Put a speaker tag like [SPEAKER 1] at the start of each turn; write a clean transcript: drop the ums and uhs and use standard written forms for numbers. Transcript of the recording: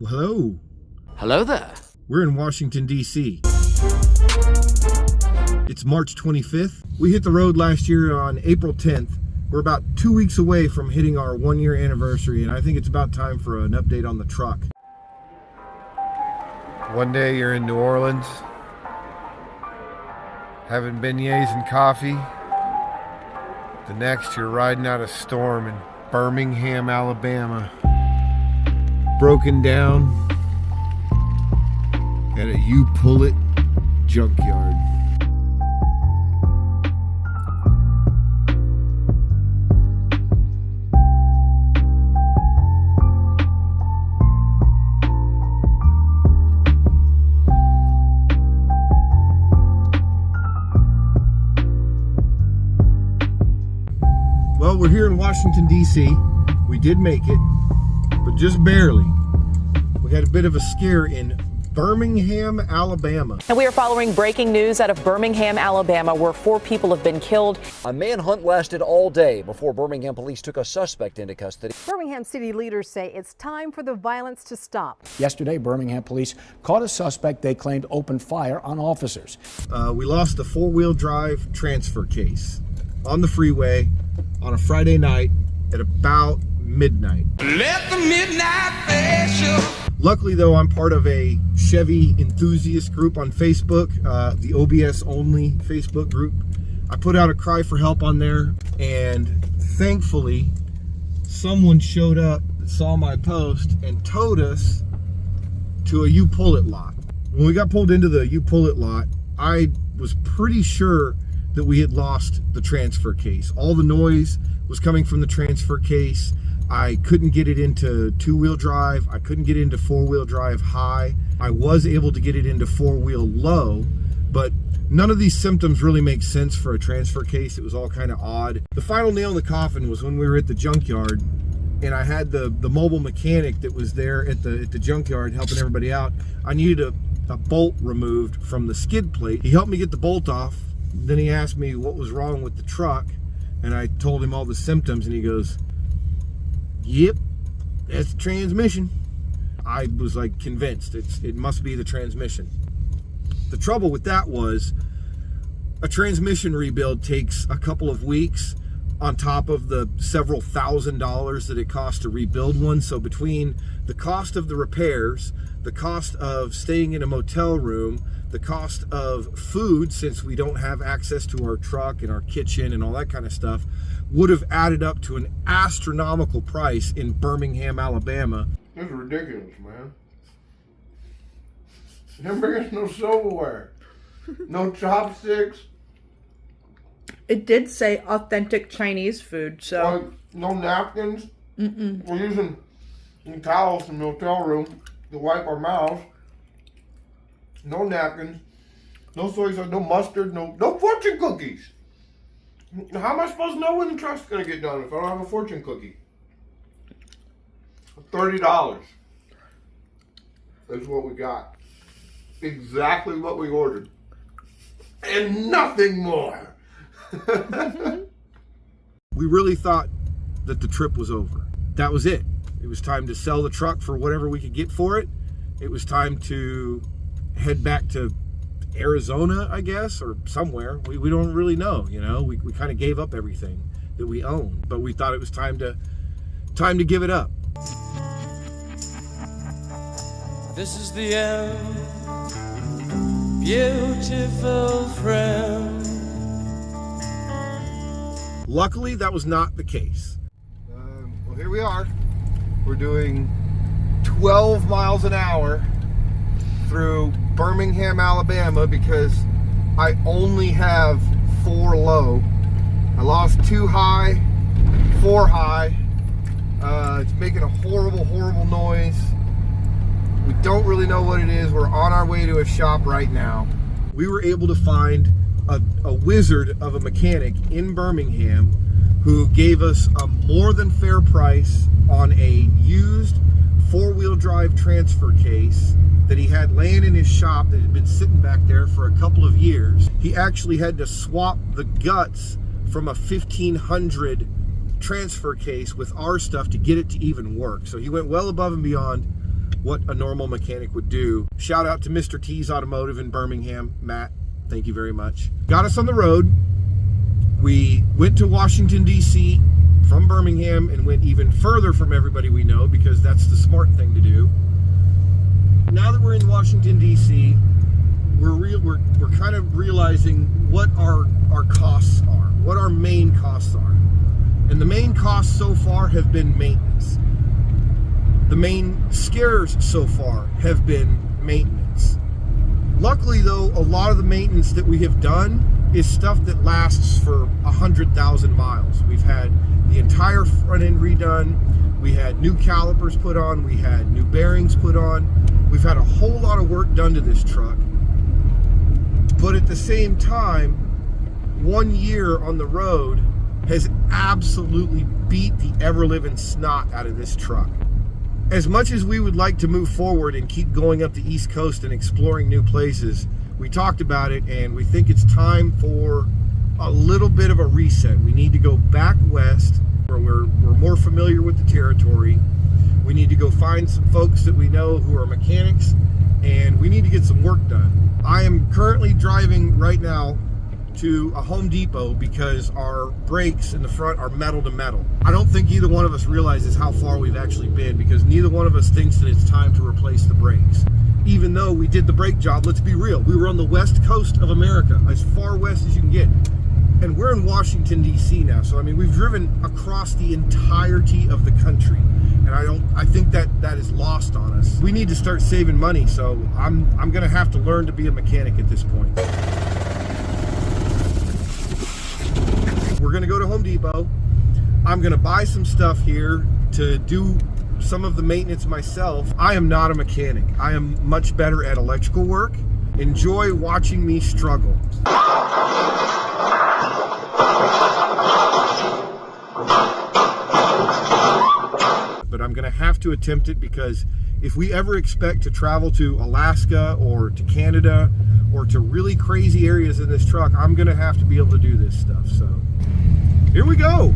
[SPEAKER 1] Well, hello.
[SPEAKER 2] Hello there.
[SPEAKER 1] We're in Washington, D.C. It's March 25th. We hit the road last year on April 10th. We're about 2 weeks away from hitting our 1-year anniversary, and I think it's about time for an update on the truck. One day you're in New Orleans, having beignets and coffee. The next you're riding out a storm in Birmingham, Alabama. Broken down at a U-Pull-It junkyard. Well, we're here in Washington, D.C. We did make it, but just barely. We had a bit of a scare in Birmingham, Alabama.
[SPEAKER 3] And we are following breaking news out of Birmingham, Alabama, where 4 people have been killed.
[SPEAKER 2] A manhunt lasted all day before Birmingham police took a suspect into custody.
[SPEAKER 4] Birmingham city leaders say it's time for the violence to stop.
[SPEAKER 5] Yesterday, Birmingham police caught a suspect they claimed opened fire on officers.
[SPEAKER 1] We lost a 4-wheel drive transfer case on the freeway on a Friday night at about midnight.
[SPEAKER 6] Let the midnight special.
[SPEAKER 1] Luckily, though, I'm part of a Chevy enthusiast group on Facebook, the OBS only Facebook group. I put out a cry for help on there, and thankfully, someone showed up, saw my post, and towed us to a U-Pull-It lot. When we got pulled into the U-Pull-It lot, I was pretty sure that we had lost the transfer case. All the noise was coming from the transfer case. I couldn't get it into 2-wheel drive. I couldn't get it into 4-wheel drive high. I was able to get it into 4-wheel low, but none of these symptoms really make sense for a transfer case. It was all kind of odd. The final nail in the coffin was when we were at the junkyard, and I had the mobile mechanic that was there at the junkyard helping everybody out. I needed a bolt removed from the skid plate. He helped me get the bolt off. Then he asked me what was wrong with the truck, and I told him all the symptoms, and he goes, "Yep, that's the transmission." I was like convinced it must be the transmission. The trouble with that was a transmission rebuild takes a couple of weeks on top of the several $1,000s that it costs to rebuild one. So between the cost of the repairs, the cost of staying in a motel room, the cost of food, since we don't have access to our truck and our kitchen and all that kind of stuff, would have added up to an astronomical price in Birmingham, Alabama.
[SPEAKER 7] This is ridiculous, man. They're bringing us no silverware, no chopsticks.
[SPEAKER 8] It did say authentic Chinese food, so.
[SPEAKER 7] No napkins. We're using towels in the hotel room to wipe our mouths. No napkins, no soy sauce, no mustard, no fortune cookies. How am I supposed to know when the truck's gonna get done if I don't have a fortune cookie? $30. That's what we got. Exactly what we ordered. And nothing more.
[SPEAKER 1] We really thought that the trip was over. That was it. It was time to sell the truck for whatever we could get for it. It was time to head back to Arizona, I guess, or somewhere. We don't really know, you know. We kind of gave up everything that we owned, but we thought it was time to give it up.
[SPEAKER 6] This is the end, beautiful friend.
[SPEAKER 1] Luckily, that was not the case. Well, here we are. We're doing 12 miles an hour through Birmingham, Alabama, because I only have 4 low. I lost 2 high, 4 high. It's making a horrible, horrible noise. We don't really know what it is. We're on our way to a shop right now. We were able to find a wizard of a mechanic in Birmingham who gave us a more than fair price on a used 4-wheel drive transfer case that he had laying in his shop that had been sitting back there for a couple of years. He actually had to swap the guts from a 1500 transfer case with our stuff to get it to even work. So he went well above and beyond what a normal mechanic would do. Shout out to Mr. T's Automotive in Birmingham. Matt, thank you very much. Got us on the road. We went to Washington, D.C. from Birmingham and went even further from everybody we know because that's the smart thing to do. Now that we're in Washington, D.C., we're kind of realizing what our costs are, what our main costs are. And the main costs so far have been maintenance. The main scares so far have been maintenance. Luckily though, a lot of the maintenance that we have done is stuff that lasts for 100,000 miles. We've had the entire front end redone. We had new calipers put on. We had new bearings put on. We've had a whole lot of work done to this truck. But at the same time, 1 year on the road has absolutely beat the ever-living snot out of this truck. As much as we would like to move forward and keep going up the East Coast and exploring new places, we talked about it and we think it's time for a little bit of a reset. We need to go back west where we're more familiar with the territory. We need to go find some folks that we know who are mechanics, and we need to get some work done. I am currently driving right now to a Home Depot because our brakes in the front are metal to metal. I don't think either one of us realizes how far we've actually been because neither one of us thinks that it's time to replace the brakes. Even though we did the brake job, let's be real, we were on the west coast of America, as far west as you can get. And we're in Washington, D.C. now. So, I mean, we've driven across the entirety of the country. And I think that is lost on us. We need to start saving money. So I'm going to have to learn to be a mechanic at this point. We're going to go to Home Depot. I'm going to buy some stuff here to do some of the maintenance myself. I am not a mechanic. I am much better at electrical work. Enjoy watching me struggle. But I'm going to have to attempt it because if we ever expect to travel to Alaska or to Canada or to really crazy areas in this truck, I'm going to have to be able to do this stuff. So here we go.